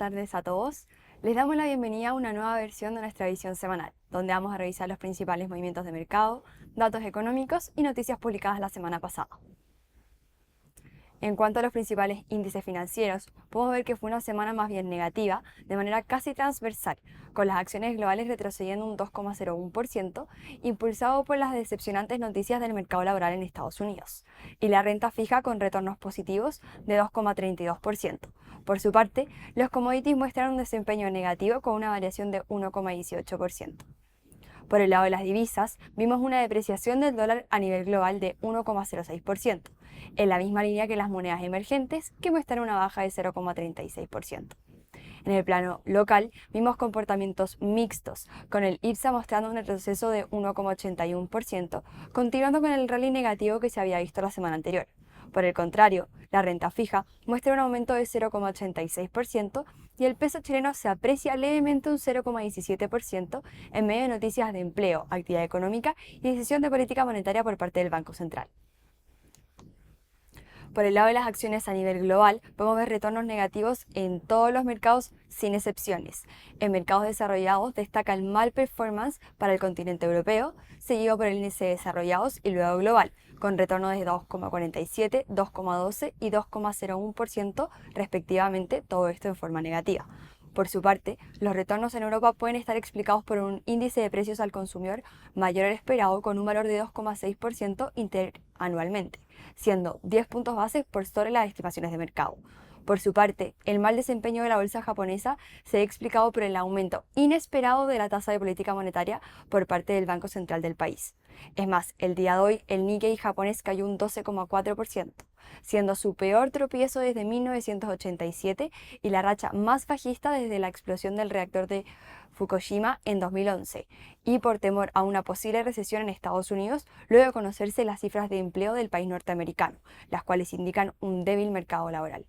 tardes a todos. Les damos la bienvenida a una nueva versión de nuestra visión semanal, donde vamos a revisar los principales movimientos de mercado, datos económicos y noticias publicadas la semana pasada. En cuanto a los principales índices financieros, podemos ver que fue una semana más bien negativa, de manera casi transversal, con las acciones globales retrocediendo un 2,01%, impulsado por las decepcionantes noticias del mercado laboral en Estados Unidos, y la renta fija con retornos positivos de 2,32%. Por su parte, los commodities muestran un desempeño negativo con una variación de 1,18%. Por el lado de las divisas, vimos una depreciación del dólar a nivel global de 1,06%, en la misma línea que las monedas emergentes, que muestran una baja de 0,36%. En el plano local, vimos comportamientos mixtos, con el IPSA mostrando un retroceso de 1,81%, continuando con el rally negativo que se había visto la semana anterior. Por el contrario, la renta fija muestra un aumento de 0,86% y el peso chileno se aprecia levemente un 0,17% en medio de noticias de empleo, actividad económica y decisión de política monetaria por parte del Banco Central. Por el lado de las acciones a nivel global, podemos ver retornos negativos en todos los mercados sin excepciones. En mercados desarrollados destaca el mal performance para el continente europeo, seguido por el índice de desarrollados y luego global, con retornos de 2,47, 2,12 y 2,01% respectivamente, todo esto en forma negativa. Por su parte, los retornos en Europa pueden estar explicados por un índice de precios al consumidor mayor al esperado con un valor de 2,6% interanualmente, siendo 10 puntos base por sobre las estimaciones de mercado. Por su parte, el mal desempeño de la bolsa japonesa se ha explicado por el aumento inesperado de la tasa de política monetaria por parte del Banco Central del país. Es más, el día de hoy el Nikkei japonés cayó un 12,4%, siendo su peor tropiezo desde 1987 y la racha más bajista desde la explosión del reactor de Fukushima en 2011, y por temor a una posible recesión en Estados Unidos, luego de conocerse las cifras de empleo del país norteamericano, las cuales indican un débil mercado laboral.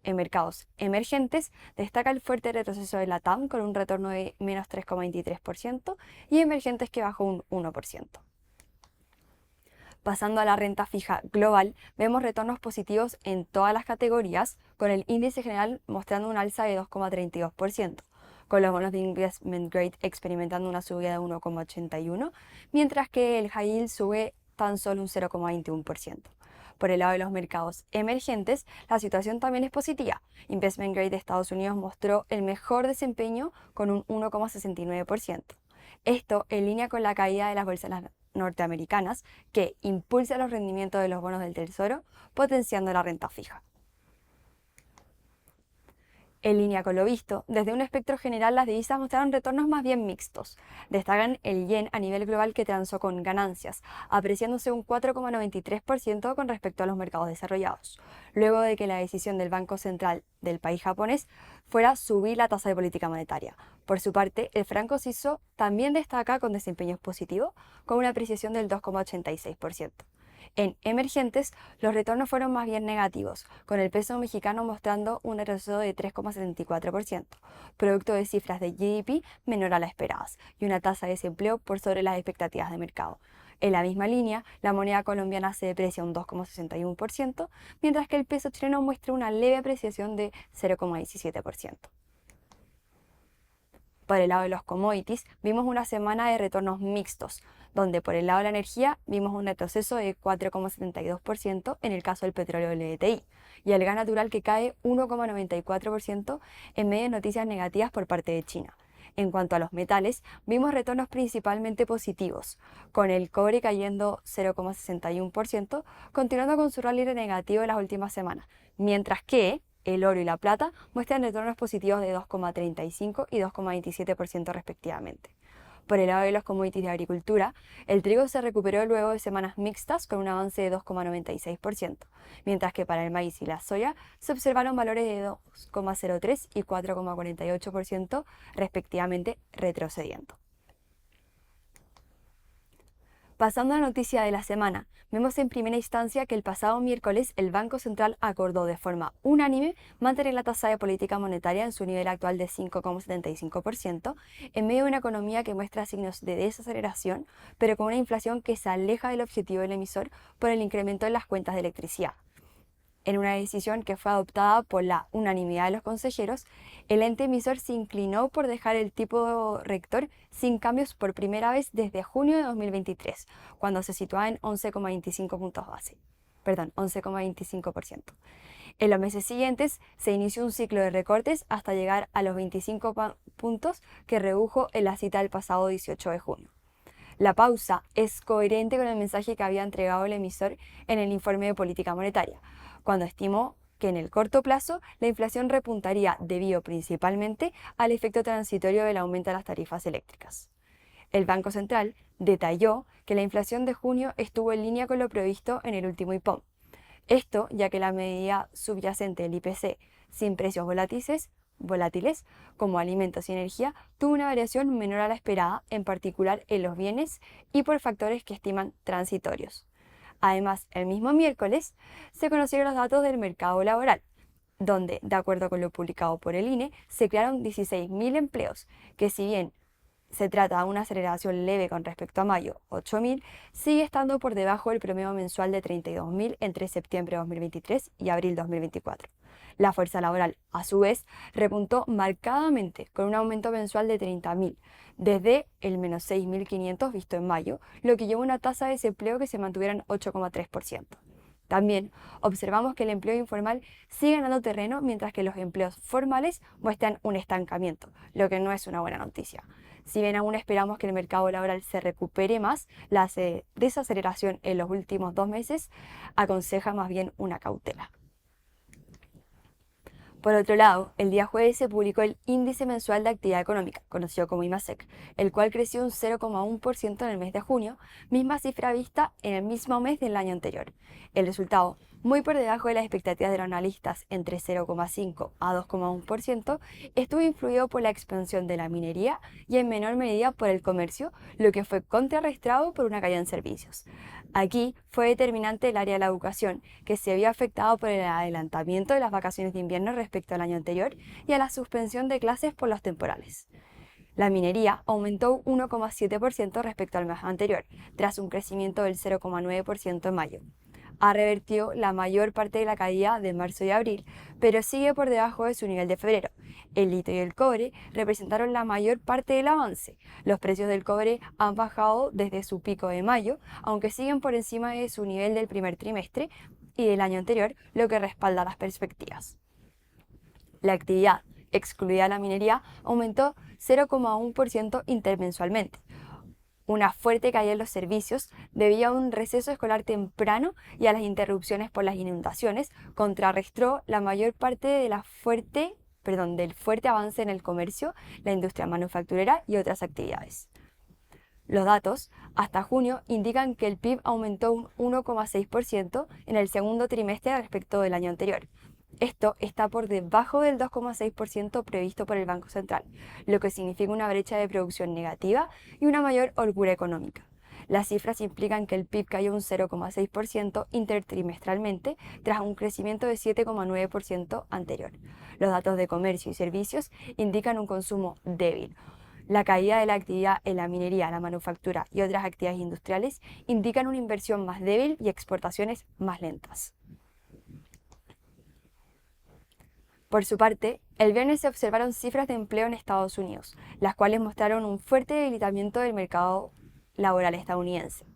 En mercados emergentes destaca el fuerte retroceso de la TAM con un retorno de menos 3,23% y emergentes que bajó un 1%. Pasando a la renta fija global, vemos retornos positivos en todas las categorías, con el índice general mostrando un alza de 2,32%, con los bonos de investment grade experimentando una subida de 1,81%, mientras que el high yield sube tan solo un 0,21%. Por el lado de los mercados emergentes, la situación también es positiva. Investment grade de Estados Unidos mostró el mejor desempeño con un 1,69%. Esto en línea con la caída de las bolsas norteamericanas, que impulsa los rendimientos de los bonos del Tesoro, potenciando la renta fija. En línea con lo visto, desde un espectro general las divisas mostraron retornos más bien mixtos. Destacan el yen a nivel global que transó con ganancias, apreciándose un 4,93% con respecto a los mercados desarrollados, luego de que la decisión del Banco Central del país japonés fuera subir la tasa de política monetaria. Por su parte, el franco suizo también destaca con desempeños positivos, con una apreciación del 2,86%. En emergentes, los retornos fueron más bien negativos, con el peso mexicano mostrando un retroceso de 3,74%, producto de cifras de GDP menor a las esperadas y una tasa de desempleo por sobre las expectativas de mercado. En la misma línea, la moneda colombiana se deprecia un 2,61%, mientras que el peso chileno muestra una leve apreciación de 0,17%. Por el lado de los commodities, vimos una semana de retornos mixtos, donde por el lado de la energía vimos un retroceso de 4,72% en el caso del petróleo LTI y el gas natural que cae 1,94% en medio de noticias negativas por parte de China. En cuanto a los metales, vimos retornos principalmente positivos, con el cobre cayendo 0,61%, continuando con su rally negativo en las últimas semanas, mientras que el oro y la plata muestran retornos positivos de 2,35 y 2,27% respectivamente. Por el lado de los commodities de agricultura, el trigo se recuperó luego de semanas mixtas con un avance de 2,96%, mientras que para el maíz y la soya se observaron valores de 2,03 y 4,48% respectivamente, retrocediendo. Pasando a la noticia de la semana, vemos en primera instancia que el pasado miércoles el Banco Central acordó de forma unánime mantener la tasa de política monetaria en su nivel actual de 5,75% en medio de una economía que muestra signos de desaceleración, pero con una inflación que se aleja del objetivo del emisor por el incremento en las cuentas de electricidad. En una decisión que fue adoptada por la unanimidad de los consejeros, el ente emisor se inclinó por dejar el tipo rector sin cambios por primera vez desde junio de 2023, cuando se situaba en 11,25 puntos base. Perdón, 11,25%. En los meses siguientes se inició un ciclo de recortes hasta llegar a los 25 puntos que redujo en la cita del pasado 18 de junio. La pausa es coherente con el mensaje que había entregado el emisor en el informe de política monetaria, cuando estimó que en el corto plazo la inflación repuntaría debido principalmente al efecto transitorio del aumento de las tarifas eléctricas. El Banco Central detalló que la inflación de junio estuvo en línea con lo previsto en el último IPOM. Esto ya que la medida subyacente del IPC sin precios volátiles como alimentos y energía tuvo una variación menor a la esperada, en particular en los bienes y por factores que estiman transitorios. Además, el mismo miércoles se conocieron los datos del mercado laboral, donde, de acuerdo con lo publicado por el INE, se crearon 16.000 empleos, que si bien se trata de una aceleración leve con respecto a mayo, 8.000, sigue estando por debajo del promedio mensual de 32.000 entre septiembre de 2023 y abril 2024. La fuerza laboral, a su vez, repuntó marcadamente con un aumento mensual de 30.000, desde el menos 6.500 visto en mayo, lo que llevó a una tasa de desempleo que se mantuviera en 8,3%. También observamos que el empleo informal sigue ganando terreno mientras que los empleos formales muestran un estancamiento, lo que no es una buena noticia. Si bien aún esperamos que el mercado laboral se recupere más, la desaceleración en los últimos 2 meses aconseja más bien una cautela. Por otro lado, el día jueves se publicó el Índice Mensual de Actividad Económica, conocido como IMASEC, el cual creció un 0,1% en el mes de junio, misma cifra vista en el mismo mes del año anterior. El resultado, muy por debajo de las expectativas de los analistas, entre 0,5 a 2,1%, estuvo influido por la expansión de la minería y en menor medida por el comercio, lo que fue contrarrestado por una caída en servicios. Aquí fue determinante el área de la educación, que se había afectado por el adelantamiento de las vacaciones de invierno respecto al año anterior y a la suspensión de clases por los temporales. La minería aumentó 1,7% respecto al mes anterior, tras un crecimiento del 0,9% en mayo. Ha revertido la mayor parte de la caída de marzo y abril, pero sigue por debajo de su nivel de febrero. El litio y el cobre representaron la mayor parte del avance. Los precios del cobre han bajado desde su pico de mayo, aunque siguen por encima de su nivel del primer trimestre y del año anterior, lo que respalda las perspectivas. La actividad, excluida la minería, aumentó 0,1% intermensualmente. Una fuerte caída en los servicios debido a un receso escolar temprano y a las interrupciones por las inundaciones contrarrestó la mayor parte de del fuerte avance en el comercio, la industria manufacturera y otras actividades. Los datos hasta junio indican que el PIB aumentó un 1,6% en el segundo trimestre respecto del año anterior. Esto está por debajo del 2,6% previsto por el Banco Central, lo que significa una brecha de producción negativa y una mayor holgura económica. Las cifras implican que el PIB cayó un 0,6% intertrimestralmente tras un crecimiento de 7,9% anterior. Los datos de comercio y servicios indican un consumo débil. La caída de la actividad en la minería, la manufactura y otras actividades industriales indican una inversión más débil y exportaciones más lentas. Por su parte, el viernes se observaron cifras de empleo en Estados Unidos, las cuales mostraron un fuerte debilitamiento del mercado laboral estadounidense.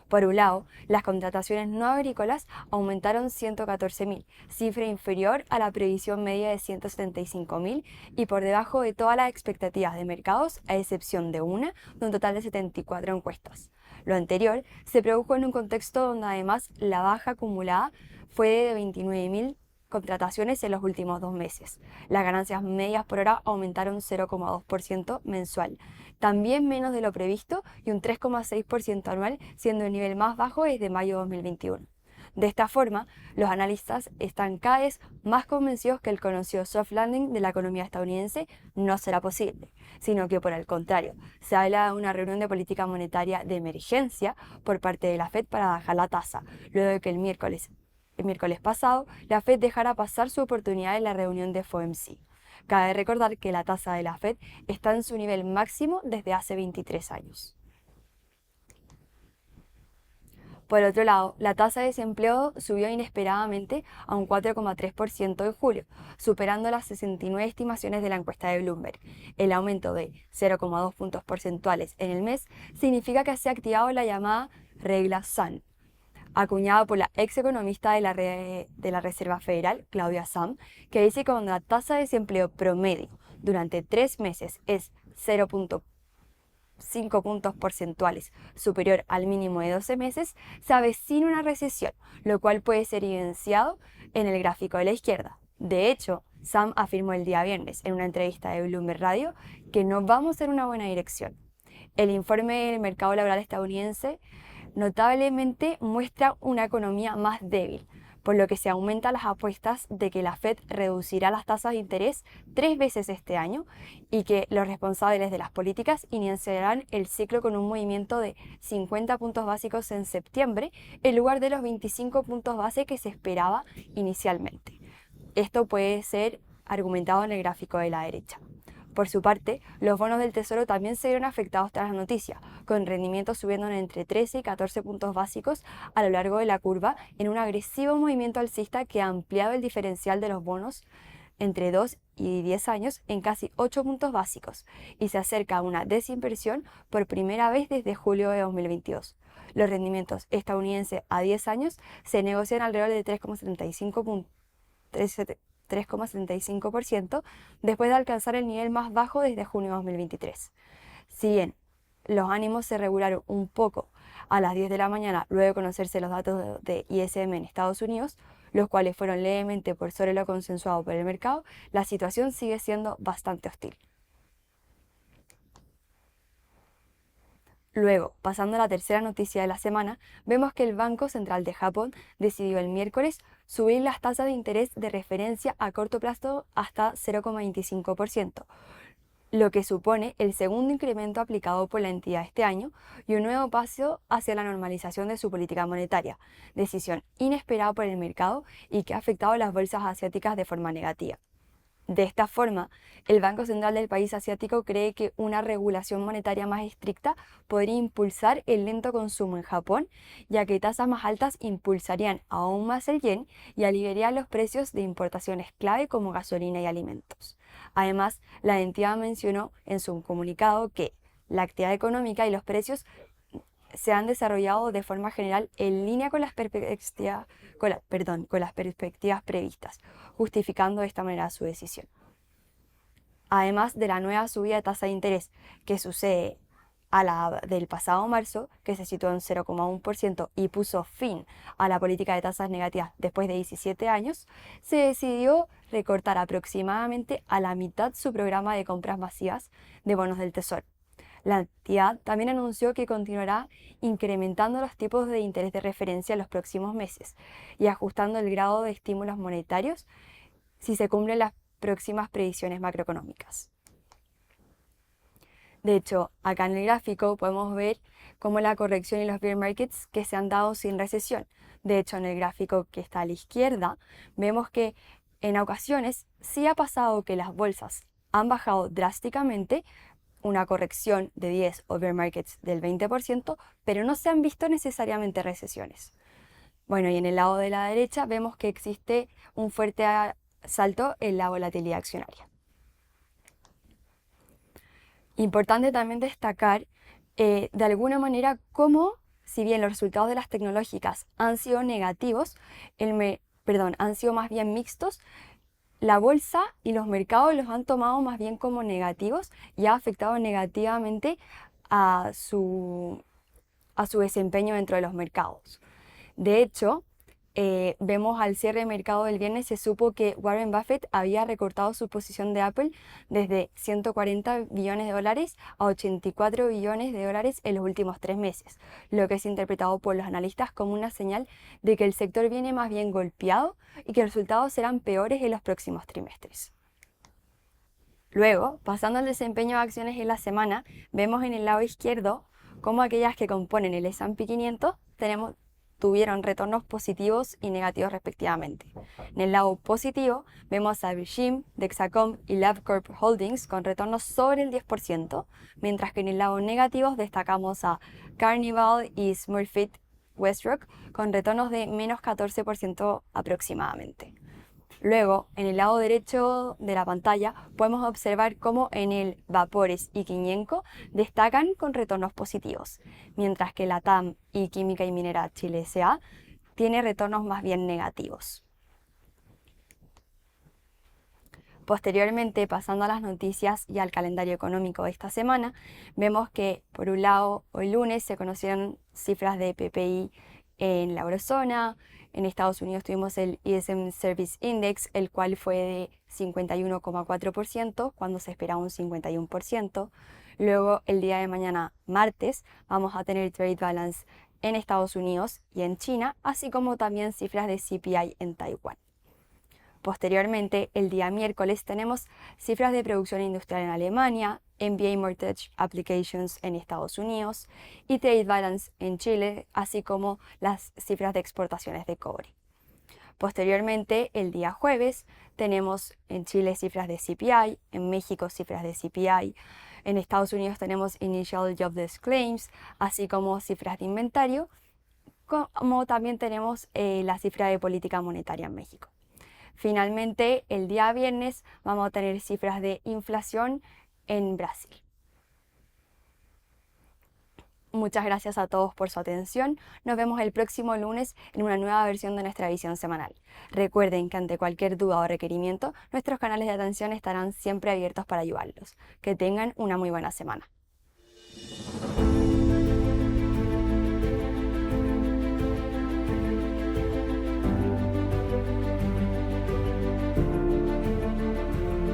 Por un lado, las contrataciones no agrícolas aumentaron 114.000, cifra inferior a la previsión media de 175.000 y por debajo de todas las expectativas de mercados, a excepción de un total de 74 encuestas. Lo anterior se produjo en un contexto donde además la baja acumulada fue de 29.000 contrataciones en los últimos 2 meses. Las ganancias medias por hora aumentaron 0,2% mensual, también menos de lo previsto y un 3,6% anual, siendo el nivel más bajo desde mayo de 2021. De esta forma, los analistas están cada vez más convencidos que el conocido soft landing de la economía estadounidense no será posible, sino que por el contrario, se habla de una reunión de política monetaria de emergencia por parte de la Fed para bajar la tasa, luego de que el miércoles pasado, la Fed dejara pasar su oportunidad en la reunión de FOMC. Cabe recordar que la tasa de la Fed está en su nivel máximo desde hace 23 años. Por otro lado, la tasa de desempleo subió inesperadamente a un 4,3% en julio, superando las 69 estimaciones de la encuesta de Bloomberg. El aumento de 0,2 puntos porcentuales en el mes significa que se ha activado la llamada regla Sun, acuñada por la ex economista de la Reserva Federal, Claudia Sahm, que dice que cuando la tasa de desempleo promedio durante 3 meses es 0,5 puntos porcentuales superior al mínimo de 12 meses, se avecina una recesión, lo cual puede ser evidenciado en el gráfico de la izquierda. De hecho, Sam afirmó el día viernes en una entrevista de Bloomberg Radio que no vamos en una buena dirección. El informe del mercado laboral estadounidense notablemente muestra una economía más débil, por lo que se aumentan las apuestas de que la Fed reducirá las tasas de interés 3 veces este año y que los responsables de las políticas iniciarán el ciclo con un movimiento de 50 puntos básicos en septiembre en lugar de los 25 puntos base que se esperaba inicialmente. Esto puede ser argumentado en el gráfico de la derecha. Por su parte, los bonos del Tesoro también se vieron afectados tras la noticia, con rendimientos subiendo entre 13 y 14 puntos básicos a lo largo de la curva en un agresivo movimiento alcista que ha ampliado el diferencial de los bonos entre 2 y 10 años en casi 8 puntos básicos y se acerca a una desinversión por primera vez desde julio de 2022. Los rendimientos estadounidenses a 10 años se negocian alrededor de 3,75% después de alcanzar el nivel más bajo desde junio de 2023. Si bien los ánimos se regularon un poco a las 10 de la mañana luego de conocerse los datos de ISM en Estados Unidos, los cuales fueron levemente por sobre lo consensuado por el mercado, la situación sigue siendo bastante hostil. Luego, pasando a la tercera noticia de la semana, vemos que el Banco Central de Japón decidió el miércoles subir las tasas de interés de referencia a corto plazo hasta 0,25%, lo que supone el segundo incremento aplicado por la entidad este año y un nuevo paso hacia la normalización de su política monetaria, decisión inesperada por el mercado y que ha afectado a las bolsas asiáticas de forma negativa. De esta forma, el Banco Central del país asiático cree que una regulación monetaria más estricta podría impulsar el lento consumo en Japón, ya que tasas más altas impulsarían aún más el yen y aliviarían los precios de importaciones clave como gasolina y alimentos. Además, la entidad mencionó en su comunicado que la actividad económica y los precios se han desarrollado de forma general en línea con las perspectivas previstas, justificando de esta manera su decisión. Además de la nueva subida de tasa de interés que sucede a la del pasado marzo, que se situó en 0,1% y puso fin a la política de tasas negativas después de 17 años, se decidió recortar aproximadamente a la mitad su programa de compras masivas de bonos del Tesoro. La entidad también anunció que continuará incrementando los tipos de interés de referencia en los próximos meses y ajustando el grado de estímulos monetarios si se cumplen las próximas previsiones macroeconómicas. De hecho, acá en el gráfico podemos ver cómo la corrección y los bear markets que se han dado sin recesión. De hecho, en el gráfico que está a la izquierda, vemos que en ocasiones sí ha pasado que las bolsas han bajado drásticamente, una corrección de 10 o bear markets del 20%, pero no se han visto necesariamente recesiones. Bueno, y en el lado de la derecha vemos que existe un fuerte salto en la volatilidad accionaria. Importante también destacar de alguna manera cómo, si bien los resultados de las tecnológicas han sido negativos, han sido más bien mixtos, la bolsa y los mercados los han tomado más bien como negativos y ha afectado negativamente a su desempeño dentro de los mercados. De hecho, vemos al cierre de mercado del viernes se supo que Warren Buffett había recortado su posición de Apple desde 140 billones de dólares a 84 billones de dólares en los últimos 3 meses, lo que es interpretado por los analistas como una señal de que el sector viene más bien golpeado y que los resultados serán peores en los próximos trimestres. Luego, pasando al desempeño de acciones en la semana, vemos en el lado izquierdo cómo aquellas que componen el S&P 500 tuvieron retornos positivos y negativos respectivamente. En el lado positivo vemos a Virgin, Dexcom y Labcorp Holdings con retornos sobre el 10%, mientras que en el lado negativo destacamos a Carnival y Smurfit WestRock con retornos de menos 14% aproximadamente. Luego, en el lado derecho de la pantalla, podemos observar cómo Enel, Vapores y Quiñenco destacan con retornos positivos, mientras que Latam y Química y Minera Chile S.A. tiene retornos más bien negativos. Posteriormente, pasando a las noticias y al calendario económico de esta semana, vemos que, por un lado, hoy lunes se conocieron cifras de PPI en la eurozona. En Estados Unidos tuvimos el ISM Service Index, el cual fue de 51,4% cuando se esperaba un 51%. Luego, el día de mañana, martes, vamos a tener Trade Balance en Estados Unidos y en China, así como también cifras de CPI en Taiwán. Posteriormente, el día miércoles, tenemos cifras de producción industrial en Alemania, MBA Mortgage Applications en Estados Unidos y Trade Balance en Chile, así como las cifras de exportaciones de cobre. Posteriormente, el día jueves, tenemos en Chile cifras de CPI, en México cifras de CPI, en Estados Unidos tenemos Initial Jobless Claims, así como cifras de inventario, como también tenemos la cifra de política monetaria en México. Finalmente, el día viernes vamos a tener cifras de inflación en Brasil. Muchas gracias a todos por su atención. Nos vemos el próximo lunes en una nueva versión de nuestra visión semanal. Recuerden que ante cualquier duda o requerimiento, nuestros canales de atención estarán siempre abiertos para ayudarlos. Que tengan una muy buena semana.